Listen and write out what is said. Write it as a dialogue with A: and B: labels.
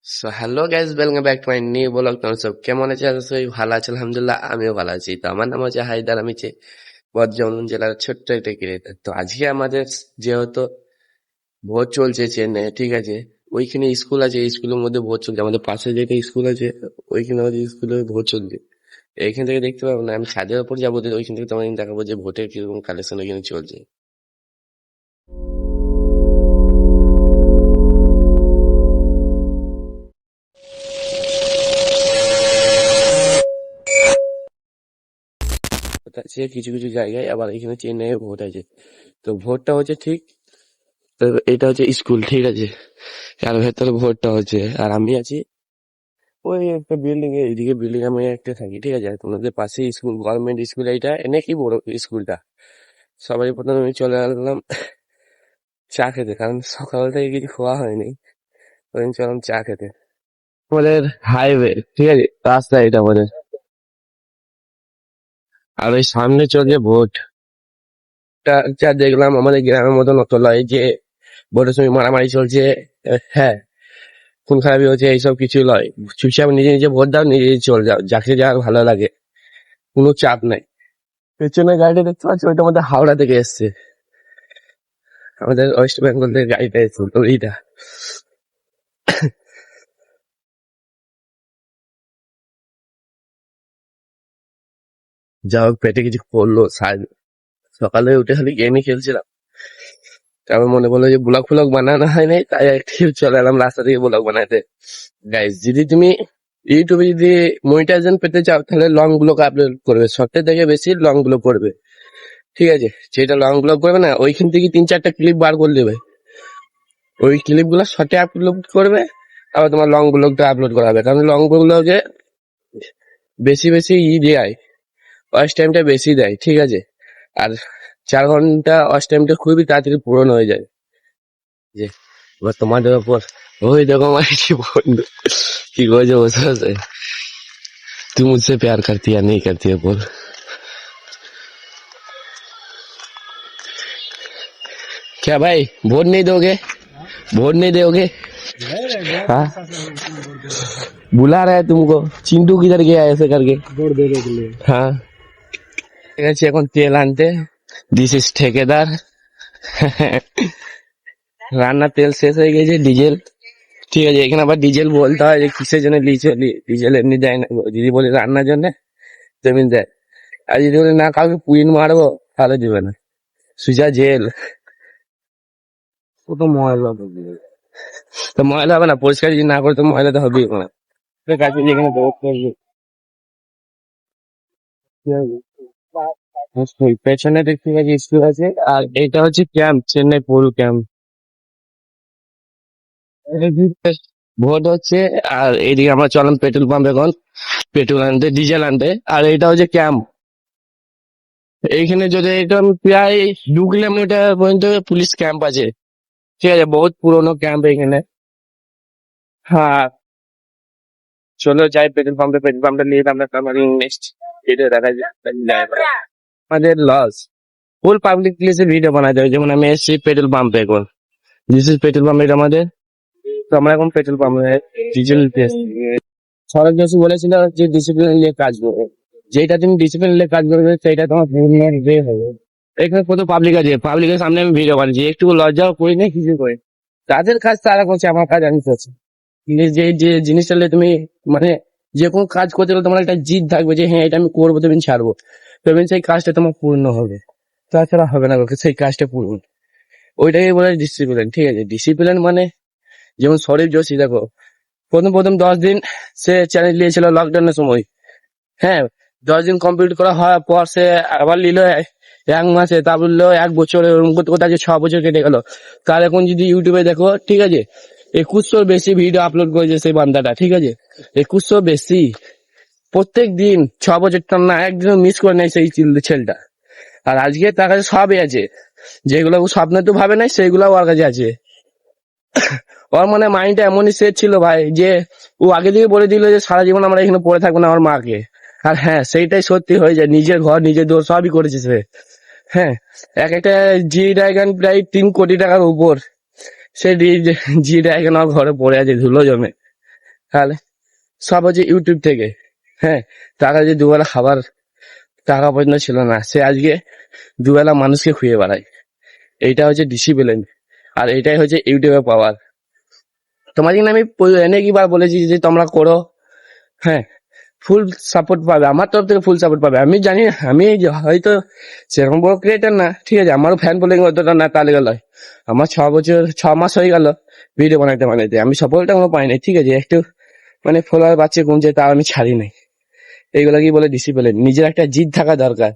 A: So hello guys, welcome back to my new blog. তোমরা সব কেমন আছে? আশা করি ভালো আছে। আলহামদুলিল্লাহ, আমিও ভালো আছি। তো আমার নাম হচ্ছে হায়দার, আমি বর্ধমান জেলার ছোট্ট একটা ক্রিয়েটার। তো আজকে আমাদের যেহেতু ভোট চলছে চেন্নাই, ঠিক আছে, ওইখানে স্কুল আছে, এই স্কুলের মধ্যে ভোট চলছে। আমাদের পাশে যেটা স্কুল আছে ওইখানে আমাদের স্কুলে ভোট চলছে। এইখান থেকে দেখতে পাবো না, আমি ছাদের উপর যাবো, ওইখান থেকে তোমাদের দেখাবো যে ভোটের কিরকম কালেকশন ওইখানে চলছে। আছে কিছু কিছু জায়গায়, আবার এখানে চেন্নাইয়ে ভোট আছে। তো ভোটটা হচ্ছে ঠিক, তো এটা হচ্ছে স্কুল, ঠিক আছে, আর ভেতরে ভোটটা হচ্ছে। আর আমি আছি ওই একটা বিল্ডিং এ, এইদিকে বিল্ডিং আমি একটা থাকি, ঠিক আছে। আর তোমাদের পাশে স্কুল, গভর্নমেন্ট স্কুল, এইটা অনেকই বড় স্কুলটা। সবাই প্রথমে আমি চলে আসলাম চা খেতে, কারণ সকাল থেকে কিছু খাওয়া হয়নি। ওই জন্য চললাম চা খেতে। আমাদের হাইওয়ে, ঠিক আছে, রাস্তা এটা আমাদের। আর ওই সামনে চলছে ভোট। যা দেখলাম আমাদের গ্রামের মতন অত লয় যে ভোটের সময় মারামারি চলছে, হ্যাঁ, খুন খারাপি হচ্ছে, এইসব কিছু লয়। চুপচাপ নিজে নিজে ভোট দাও, নিজে নিজে চলে যাও, যাকে যার ভালো লাগে, কোনো চাপ নাই। পেছনে গাড়িটা দেখতে পাচ্ছি, ওইটা আমাদের হাওড়া থেকে এসছে, আমাদের ওয়েস্ট বেঙ্গল থেকে গাড়িটা এসছে, তো এইটা। যা হোক, পেটে কিছু পড়লো। সকালে উঠে খালি গেমই খেলছিলাম, তারপর মনে পড়লো যে ব্লগ ফ্লগ বানানো হয় নাই, তাই একটু চলে এলাম রাস্তা থেকে ব্লগ বানাতে। গাইস, যদি তুমি ইউটিউবে যদি মনিটাইজেশন পেতে চাও, তাহলে লং ব্লগ আপলোড করবে, সবথেকে থেকে বেশি লং ব্লগ করবে, ঠিক আছে। যেটা লং ব্লগ করবে না, ওইখান থেকে 3-4টা ক্লিপ বার করে দেবে, ওই ক্লিপ গুলো শর্টে আপলোড করবে, আবার তোমার লং ব্লগটা আপলোড করা হবে। কারণ লং ব্লগে বেশি বেশি দেয়, ওয়াচ টাইমটা বেশি দেয়, ঠিক আছে। আর 4 ঘন্টা ওয়াচ টাইমটা খুবই তাড়াতাড়ি পূরণ হয়ে যায়। যে এবার তোমাদের ওপর, ওই দেখো আমার কি বন্ধু কি করেছে বসে বসে, তুই মুঝसे प्यार करती है नहीं करती है बोल। क्या भाई, वोट नहीं दोगे? वोट नहीं दोगे? हाँ, बुला रहा है तुमको। चिंटू किधर गया ऐसे करके वोट देने के लिए? हाँ, ঠিক আছে, এখন তেল আনতে। দিস ইজ ठेकेदार। রান্নার তেল শেষ হয়ে গেছে, ডিজেল, ঠিক আছে। এখানে আবার ডিজেল বলতে হয় যে কিসের জন্য লিচে, ডিজেল এমনি দেয় না, যদি বলি রান্নার জন্য তেমনি দেয়। আর যদি বলি না কাউকে পুইন মারবো, তাহলে দিবে না, সুজা জেল। ও তো ময়লা, তো ময়লা হবে না, পরিষ্কার যদি না করে তো ময়লা তো হবেই না। কাছে যেখানে পেছনে দেখতে পাচ্ছি স্কুল আছে, আর এটা হচ্ছে ক্যাম্প, চেন্নাই পৌর ক্যাম্প। ভোট হচ্ছে, আর এইদিকে আমরা চলাম পেট্রোল পাম্প, এখন পেট্রোল আনতে, ডিজেল আনতে। আর এটা হচ্ছে ক্যাম্প, এইখানে যদি এটা প্রায় 2 কিলোমিটার পর্যন্ত পুলিশ ক্যাম্প আছে, ঠিক আছে, বহুত পুরোনো ক্যাম্প এখানে। হ্যাঁ, চলো যাই পেট্রোল পাম্পে, পেট্রোল পাম্পটা নিয়ে আমরা নেক্সট ভিডিও দেখা যায়। আমাদের লস, ফুল পাবলিক প্লেসে ভিডিও বানাতে হবে। যেমন আমি এসেছি পেট্রোল পাম্পে এখন, দিস ইজ পেট্রোল পাম্প এটা আমাদের। তো আমরা এখন পেট্রোল পাম্পে ডিজেল টেস্ট। সরব যোশী বলেছিল যে ডিসিপ্লিন নিয়ে কাজ করবে, যেটা তুমি ডিসিপ্লিন নিয়ে কাজ করবে সেইটা তোমার হবে। এখানে কত পাবলিক আছে, পাবলিকের সামনে আমি ভিডিও বানিয়েছি, একটু লজ্জাও করি না, কিছু করি। তাদের কাজ তারা করছে, আমার কাজ আমি করছি। কিন্তু যে যে জিনিসটা নিয়ে তুমি, মানে যে কোনো কাজ করতে গেলে তোমার একটা জিদ থাকবে যে হ্যাঁ এটা আমি করবো, তুমি ছাড়বো, তবে সেই কাজটা তোমার পূর্ণ হবে, তাছাড়া হবে না কাউকে সেই কাজটা পূর্ণ। ওইটাকে বলে ডিসিপ্লিন, ঠিক আছে। ডিসিপ্লিন মানে, যেমন শরীফ যোশী দেখো, প্রথম প্রথম 10 দিন সে চ্যালেঞ্জ নিয়েছিল লকডাউনের সময়, হ্যাঁ, 10 দিন কমপ্লিট করা হওয়ার পর সে আবার নিল 1 মাসে, তারপর নিল 1 বছরে, ওরকম করতে করতে আজকে 6 বছর কেটে গেল। তার এখন যদি ইউটিউবে দেখো, ঠিক আছে, 2100 বেশি ভিডিও আপলোড করেছে সেই বান্দাটা, ঠিক আছে, 2100 বেশি প্রত্যেক দিন, 6 বছর না একদিনও মিস করে নাই সেই ছেলেটা। আর আজকে তার কাছে সবই আছে, যেগুলো ও স্বপ্নে তো ভাবে নাই সেগুলো ওর কাছে আছে। ওর মানে মাইন্ডটা এমনই সেট ছিল ভাই, যে ও আগে থেকে বলে দিল যে সারা জীবন আমরা এখানে পড়ে থাকবো না আমার মাকে। আর হ্যাঁ, সেইটাই সত্যি হয়ে যায়, নিজের ঘর নিজের দোর সবই করেছে সে। হ্যাঁ, এক একটা জি ড্রাগন প্রায় 3 কোটি টাকার উপর, সে জি ড্রাগন আমার ঘরে পড়ে আছে ধুলো জমে। তাহলে সব হচ্ছে ইউটিউব থেকে। হ্যাঁ, টাকা যে দুবেলা খাবার টাকা পর্যন্ত ছিল না, সে আজকে দুবেলা মানুষকে খুঁয়ে বেড়ায়। এইটা হচ্ছে ডিসিপ্লিন, আর এটাই হচ্ছে ইউটিউবের পাওয়ার। তোমাকে না আমি অনেকবার বলেছি যে তোমরা করো। হ্যাঁ, ফুল সাপোর্ট পাবে আমার তরফ থেকে, ফুল সাপোর্ট পাবে। আমি জানি না, আমি এই যে হয়তো সেরকম বড় ক্রিয়েটার না, ঠিক আছে, আমারও ফ্যান ফলোইং অতটা না, তাহলে গেল আমার 6 মাস হয়ে গেল ভিডিও বানাইতে বানাইতে, আমি সফলটা কোনো পাই নাই, ঠিক আছে, একটু মানে ফলোয়ার বাচ্চা কমছে, তাও আমি ছাড়ি নাই। এইগুলা কি বলে ডিসিপ্লিন, নিজের একটা জিদ থাকা দরকার।